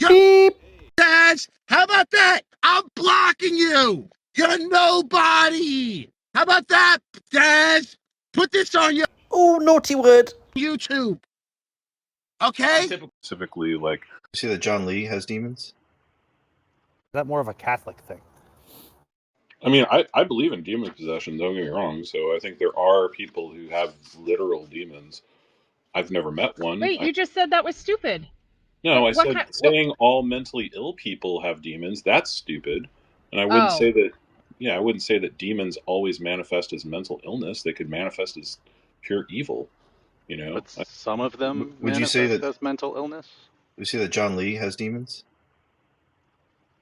Beep. Daz, how about that? I'm blocking you. You're nobody. How about that, Daz? Put this on your Oh, naughty word. YouTube. Okay? Specifically, like, You see that John Lee has demons? Is that more of a Catholic thing? I mean, I believe in demon possession, don't get me wrong. So I think there are people who have literal demons. I've never met one. Wait, you just said that was stupid. No, I What said kind- saying all mentally ill people have demons, that's stupid. And I wouldn't Oh. say that, I wouldn't say that demons always manifest as mental illness. They could manifest as pure evil, you know? But some of them Would you say manifest that- as mental illness? You see that John Lee has demons?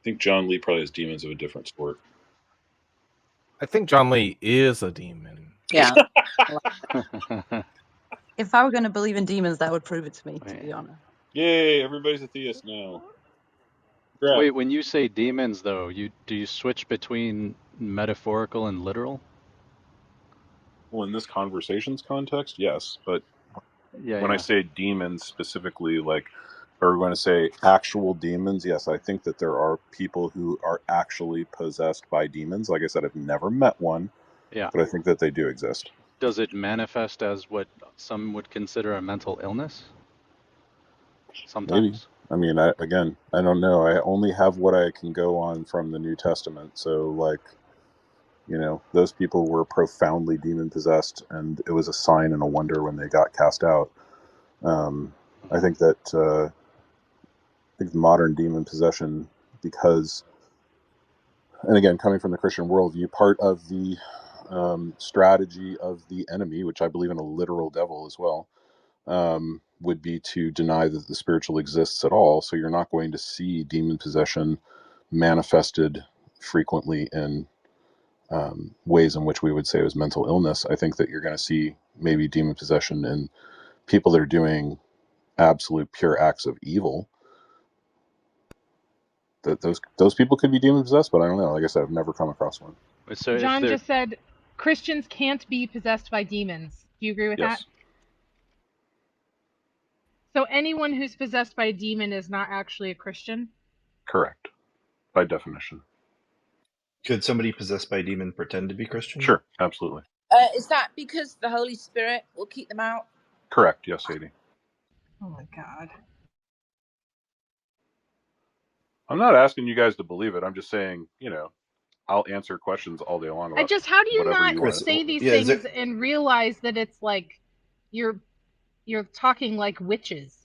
I think John Lee probably has demons of a different sort. I think John Lee is a demon. Yeah. If I were going to believe in demons, that would prove it to me, to be honest. Yay, everybody's a theist now. Wait, when you say demons, though, do you switch between metaphorical and literal? Well, in this conversation's context, yes. But Yeah, when I say demons specifically, like, are we going to say actual demons? Yes, I think that there are people who are actually possessed by demons. Like I said, I've never met one. Yeah. But I think that they do exist. Does it manifest as what some would consider a mental illness? Sometimes. Maybe. I mean, I don't know. I only have what I can go on from the New Testament. So, like, you know, those people were profoundly demon possessed, and it was a sign and a wonder when they got cast out. I think that modern demon possession, because, and again, coming from the Christian worldview, part of the strategy of the enemy, which I believe in a literal devil as well, would be to deny that the spiritual exists at all. So you're not going to see demon possession manifested frequently in ways in which we would say it was mental illness. I think that you're going to see maybe demon possession in people that are doing absolute pure acts of evil. That those people could be demon possessed, but I don't know. Like I said, I've never come across one. So John just said Christians can't be possessed by demons. Do you agree with that? So anyone who's possessed by a demon is not actually a Christian? Correct. By definition. Could somebody possessed by a demon pretend to be Christian? Sure, absolutely. Is that because the Holy Spirit will keep them out? Correct, yes, Sadie. Oh my God. I'm not asking you guys to believe it. I'm just saying, you know, I'll answer questions all day long. How do you not say these things and realize that it's like you're talking like witches?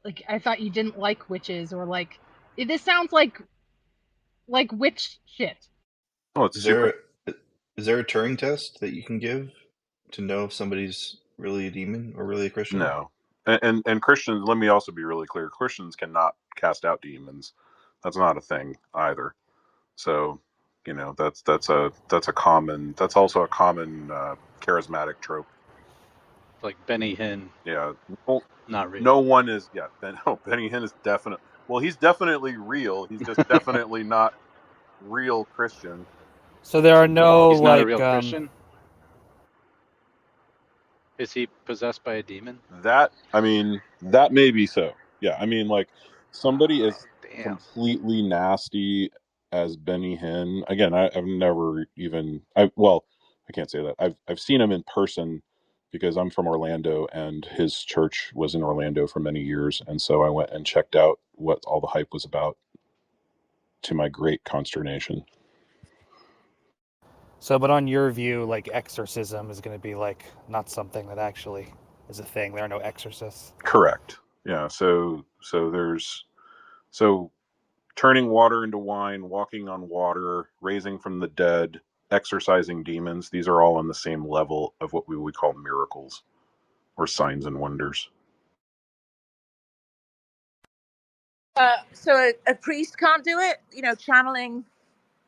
Like, I thought you didn't like witches, or like, this sounds like witch shit. Oh, it's Is there a Turing test that you can give to know if somebody's really a demon or really a Christian? No. And Christians, let me also be really clear, Christians cannot cast out demons. That's not a thing either. So, you know, that's also a common charismatic trope. Like Benny Hinn. Yeah. Well, not real. No one is, Benny Hinn is definite. Well, he's definitely real. He's just definitely not real Christian. So there are no, he's not a real Christian? Is he possessed by a demon? That may be so. Yeah, I mean, like, somebody is completely nasty as Benny Hinn. Again, I've never even, I can't say that. I've seen him in person because I'm from Orlando and his church was in Orlando for many years. And so I went and checked out what all the hype was about, to my great consternation. So, but on your view, like, exorcism is going to be like not something that actually is a thing. There are no exorcists. Correct. Yeah. So turning water into wine, walking on water, raising from the dead, exorcising demons, these are all on the same level of what we would call miracles or signs and wonders. So a priest can't do it? You know, channeling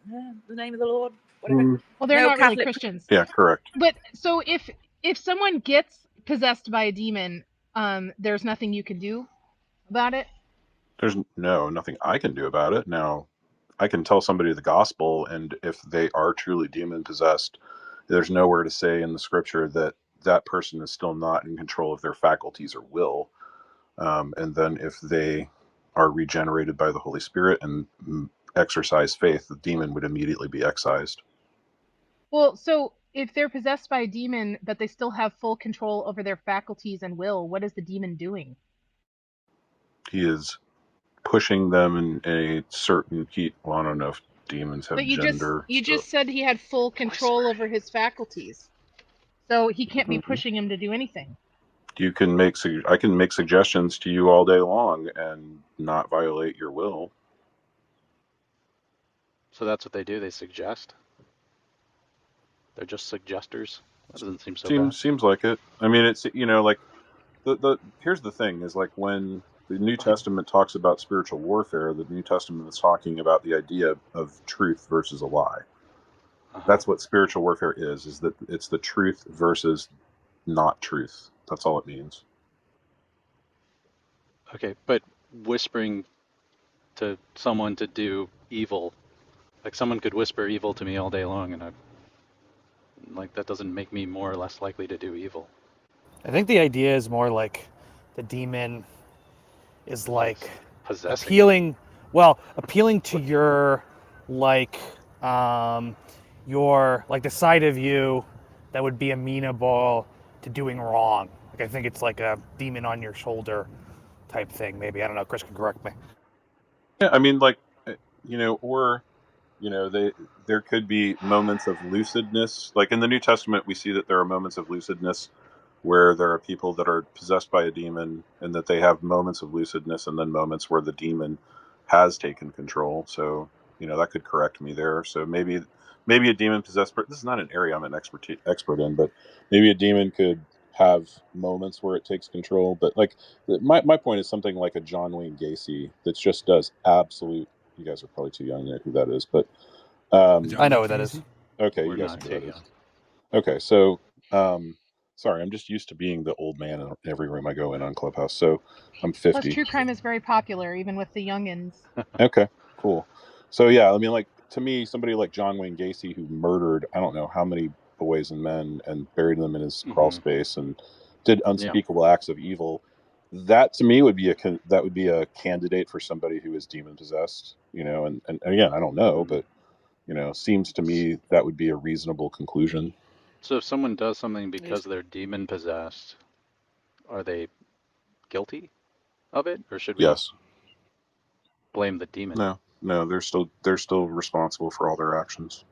the name of the Lord? Whatever. Well, they're not Catholic really Christians. Yeah, correct. But so if someone gets possessed by a demon, there's nothing you can do about it? There's nothing I can do about it. Now, I can tell somebody the gospel, and if they are truly demon possessed, there's nowhere to say in the scripture that that person is still not in control of their faculties or will. And then if they are regenerated by the Holy Spirit and exercise faith, the demon would immediately be excised. Well, so if they're possessed by a demon, but they still have full control over their faculties and will, what is the demon doing? He is pushing them in a certain heat. Well, I don't know if demons have But gender. you just said he had full control over his faculties. So he can't be pushing him to do anything. You can I can make suggestions to you all day long and not violate your will. So that's what they do. They suggest. They're just suggesters. That doesn't seem so bad. Seems like it. I mean, it's, you know, like here's the thing is, like, when the New Testament talks about spiritual warfare, the New Testament is talking about the idea of truth versus a lie. That's what spiritual warfare is that it's the truth versus not truth. That's all it means. Okay, but whispering to someone to do evil, like someone could whisper evil to me all day long, and that doesn't make me more or less likely to do evil. I think the idea is more like the demon is like appealing to your like the side of you that would be amenable to doing wrong. Like, I think it's like a demon on your shoulder type thing. Maybe, I don't know. Chris can correct me. Yeah, I mean, like, you know, or, you know, there could be moments of lucidness. Like in the New Testament, we see that there are moments of lucidness where there are people that are possessed by a demon and that they have moments of lucidness and then moments where the demon has taken control. So, you know, that could correct me there. So maybe a demon possessed, this is not an area I'm an expert in, but maybe a demon could have moments where it takes control. But like, my point is something like a John Wayne Gacy that just does absolute, you guys are probably too young to know who that is, but I know what that is. Okay, We're you guys not know who too that is. young. Okay, so sorry, I'm just used to being the old man in every room I go in on Clubhouse. So I'm 50. Plus, true crime is very popular, even with the youngins. Okay, cool. So yeah, I mean, like, to me, somebody like John Wayne Gacy, who murdered I don't know how many boys and men and buried them in his crawl space and did unspeakable acts of evil, that to me would be a candidate for somebody who is demon possessed. You know, and again, I don't know, but you know, seems to me that would be a reasonable conclusion. So if someone does something because they're demon possessed, are they guilty of it, or should we blame the demon? No, they're still responsible for all their actions.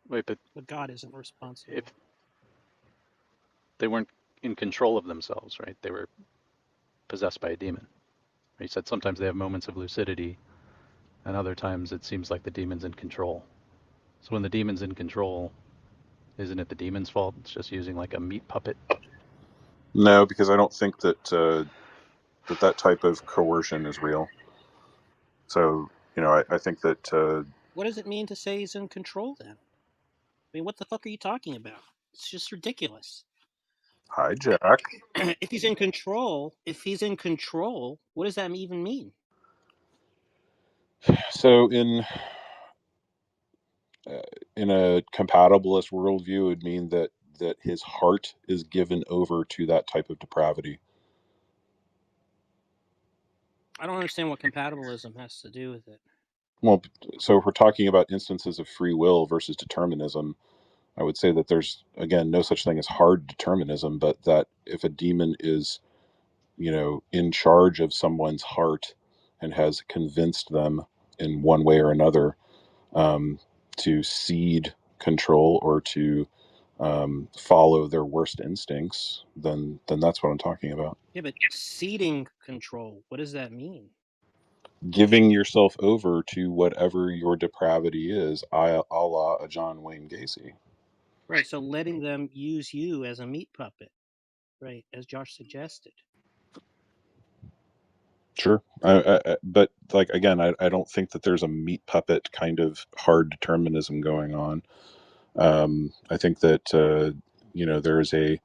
Wait, but God isn't responsible. If they weren't in control of themselves, right? They were possessed by a demon. You said sometimes they have moments of lucidity, and other times it seems like the demon's in control. So when the demon's in control, isn't it the demon's fault? It's just using like a meat puppet. No, because I don't think that that type of coercion is real. So, you know, I think that. What does it mean to say he's in control then? I mean, what the fuck are you talking about? It's just ridiculous. Hi, Jack. If he's in control, what does that even mean? So in a compatibilist worldview, it would mean that his heart is given over to that type of depravity. I don't understand what compatibilism has to do with it. Well, so if we're talking about instances of free will versus determinism, I would say that there's, again, no such thing as hard determinism, but that if a demon is, you know, in charge of someone's heart and has convinced them in one way or another to cede control or to follow their worst instincts, then that's what I'm talking about. Yeah, but ceding control, what does that mean? Giving yourself over to whatever your depravity is, a la a John Wayne Gacy. Right, so letting them use you as a meat puppet, right, as Josh suggested. Sure, but like, again, I don't think that there's a meat puppet kind of hard determinism going on. I think that you know, there is a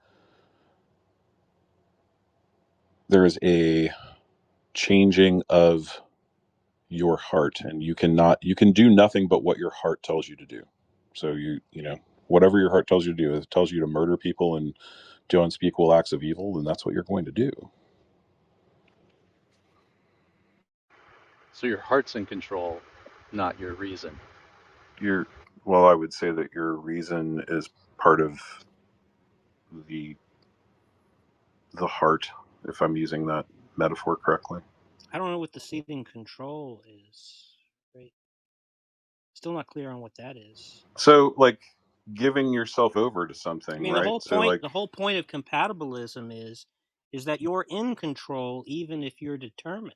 changing of your heart, and you can do nothing but what your heart tells you to do. So you know, whatever your heart tells you to do, if it tells you to murder people and do unspeakable acts of evil, then that's what you're going to do. So your heart's in control, not your reason. Well, I would say that your reason is part of the heart, if I'm using that metaphor correctly. I don't know what the seeding control is. Right? Still not clear on what that is. So, like, giving yourself over to something, I mean, right? the whole point of compatibilism is that you're in control even if you're determined.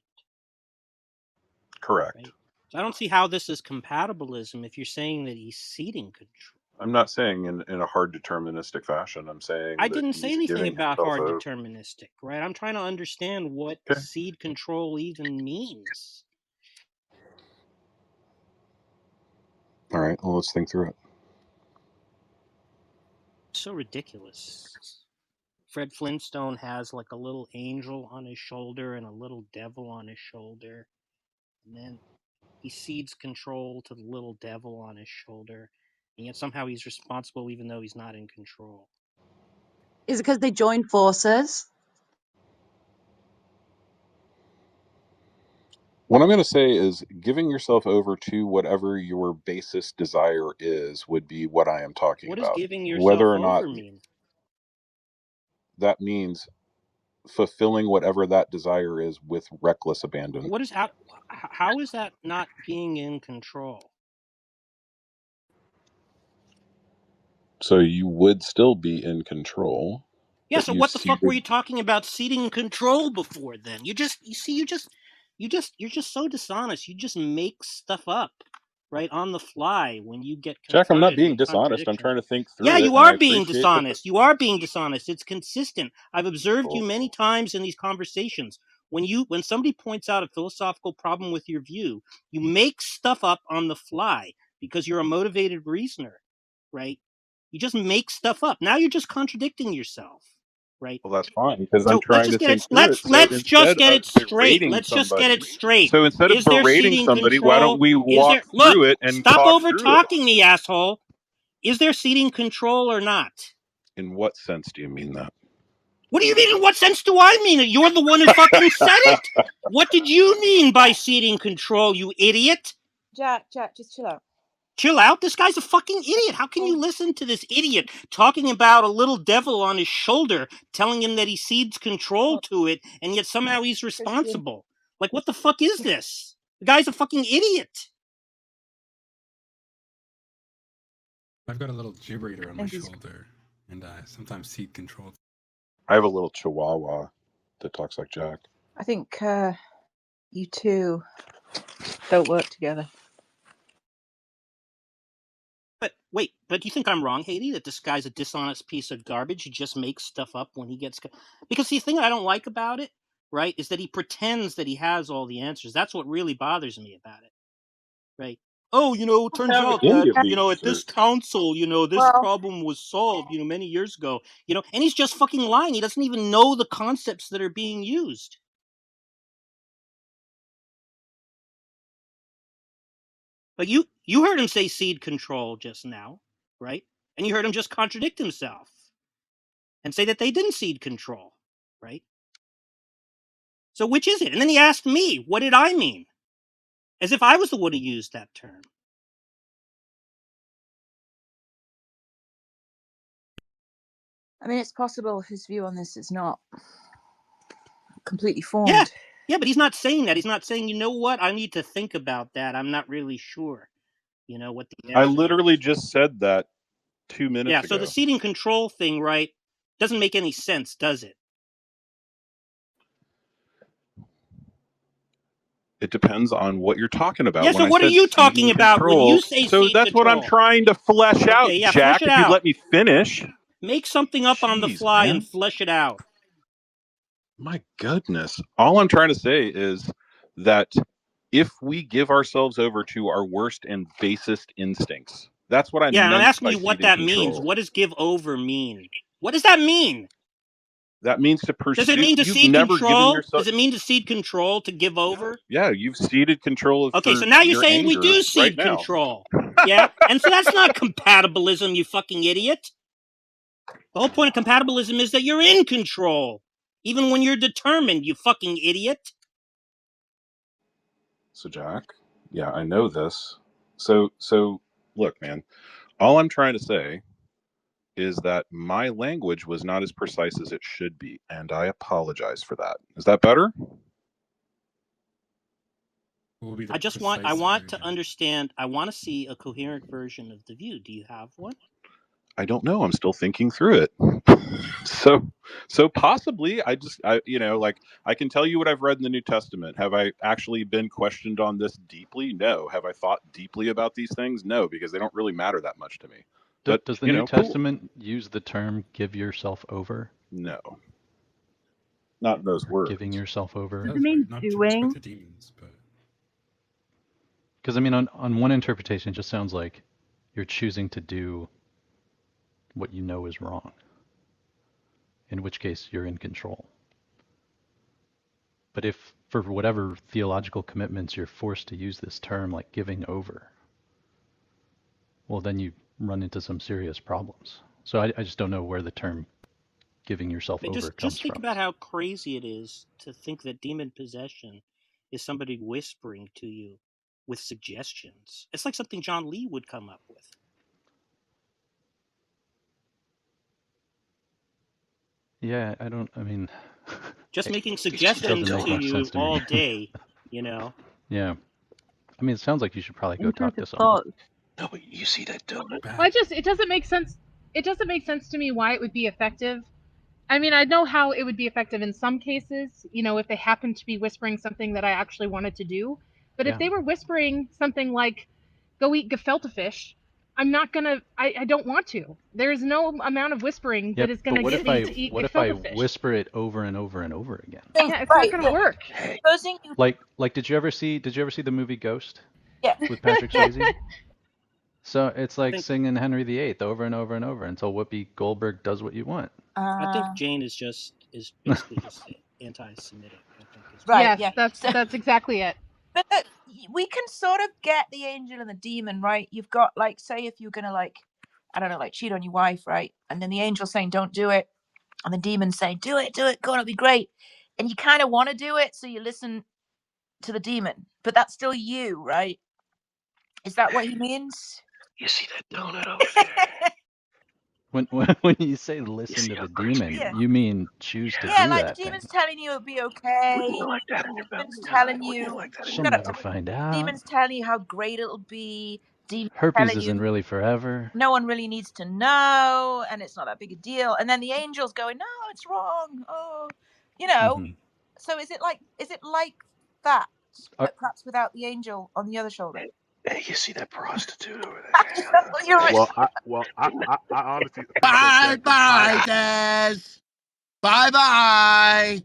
Correct. Right? So I don't see how this is compatibilism if you're saying that he's ceding control. I'm not saying in a hard deterministic fashion. I'm saying I that didn't he's say anything giving about himself hard over. deterministic, right? I'm trying to understand what Okay. seed control even means. All right, well, let's think through it. So ridiculous. Fred Flintstone has like a little angel on his shoulder and a little devil on his shoulder. And then he cedes control to the little devil on his shoulder. And yet somehow he's responsible even though he's not in control. Is it because they joined forces? What I'm going to say is giving yourself over to whatever your basest desire is would be what I am talking What does about. giving yourself Whether or not over mean? that means fulfilling whatever that desire is with reckless abandon. What is how is that not being in control? So you would still be in control. Yeah, so what the fuck were you talking about ceding control before then? You're just so dishonest. You just make stuff up, right, on the fly when you get confronted. Jack, I'm not being with dishonest. I'm trying to think through Yeah, it. you are being dishonest. You are being dishonest. It's consistent. I've observed you many times in these conversations. When somebody points out a philosophical problem with your view, you make stuff up on the fly because you're a motivated reasoner, right? You just make stuff up. Now you're just contradicting yourself, right? Well, that's fine because So I'm trying to think through it. let's just get it straight. Let's just get it straight. So instead of Is there berating seeding somebody, control? why don't we Is walk there look? through it and Stop talk over through it? talking me, asshole. Is there seeding control or not? In what sense do you mean that? What do you mean? In what sense do I mean it? You're the one who fucking said it. What did you mean by ceding control, you idiot? Jack, just chill out. Chill out? This guy's a fucking idiot. How can you listen to this idiot talking about a little devil on his shoulder, telling him that he cedes control to it, and yet somehow he's responsible? Like, what the fuck is this? The guy's a fucking idiot. I've got a little gibber on my shoulder, and I sometimes cede control. I have a little chihuahua that talks like Jack. I think you two don't work together. But wait, but do you think I'm wrong, Haiti, that this guy's a dishonest piece of garbage? He just makes stuff up when he gets... Because the thing I don't like about it, right, is that he pretends that he has all the answers. That's what really bothers me about it, right? Oh, it turns out that, at this council, this problem was solved, many years ago, and he's just fucking lying. He doesn't even know the concepts that are being used. But you heard him say seed control just now, right? And you heard him just contradict himself and say that they didn't cede control, right? So which is it? And then he asked me, what did I mean? As if I was the one who used that term. I mean, it's possible his view on this is not completely formed. Yeah, but he's not saying that. He's not saying, you know what? I need to think about that. I'm not really sure, what the answer I literally just said that 2 minutes ago. Yeah, so the seeding control thing, right, doesn't make any sense, does it? It depends on what you're talking about. Yeah, so what are you talking about when you say seed control? So that's what I'm trying to flesh out, yeah, Jack, flesh it if you out. let me finish. Make something up on the fly and flesh it out. My goodness. All I'm trying to say is that if we give ourselves over to our worst and basest instincts, that's what I meant by I'm asking you what that control. means. What does give over mean? What does that mean? That means to pursue. Does it mean to cede control? Does it mean to cede control, to give over? Yeah, you've ceded control of. Okay, so now you're saying we do cede control. Yeah, and so that's not compatibilism, you fucking idiot. The whole point of compatibilism is that you're in control, even when you're determined, you fucking idiot. So Jack, yeah, I know this. So look, man, all I'm trying to say is that my language was not as precise as it should be, and I apologize for that. Is that better? I want to understand. I want to see a coherent version of the view. Do you have one? I don't know. I'm still thinking through it. So possibly I can tell you what I've read in the New Testament. Have I actually been questioned on this deeply? No. Have I thought deeply about these things? No, because they don't really matter that much to me. But does the New Testament use the term "give yourself over"? No. Not those words. Giving yourself over. Does it mean doing? Because I mean, on one interpretation, it just sounds like you're choosing to do what you know is wrong. In which case, you're in control. But if, for whatever theological commitments, you're forced to use this term like giving over, well, then you run into some serious problems. So I just don't know where the term giving yourself over comes from. Just think about how crazy it is to think that demon possession is somebody whispering to you with suggestions. It's like something John Lee would come up with. Yeah, just making suggestions to you all day, you know? Yeah. I mean, it sounds like you should probably go talk to someone. No, but you see that donut? Well, it doesn't make sense. It doesn't make sense to me why it would be effective. I mean, I know how it would be effective in some cases, you know, if they happened to be whispering something that I actually wanted to do. But if they were whispering something like, go eat gefilte fish, I'm not going to, I don't want to. There's no amount of whispering that is going to get me to eat gefilte fish. What if I whisper it over and over and over again? Yeah, it's not going to work. Like, did you ever see the movie Ghost? Yeah. With Patrick Swayze? So it's like singing Henry VIII over and over and over until Whoopi Goldberg does what you want. I think Jane is basically just anti-Semitic. I think right. Yes, yeah. That's exactly it. But we can sort of get the angel and the demon, right? You've got, like, say if you're gonna, like, I don't know, like cheat on your wife, right? And then the angel saying don't do it, and the demon saying do it, God, it'll be great. And you kind of want to do it, so you listen to the demon, but that's still you, right? Is that what he means? You see that donut over there? When you say listen to the demon, you mean choose to do that. Yeah, like the demon's telling you it'll be okay. Wouldn't you like that in your belly? Demon's telling you. She'll never find out. Demon's telling you how great it'll be. Herpes isn't really forever. No one really needs to know, and it's not that big a deal. And then the angel's going, no, it's wrong. Oh, you know. Mm-hmm. So is it like that, but perhaps without the angel on the other shoulder? Hey, you see that prostitute over there? I honestly. Bye, Des. Bye.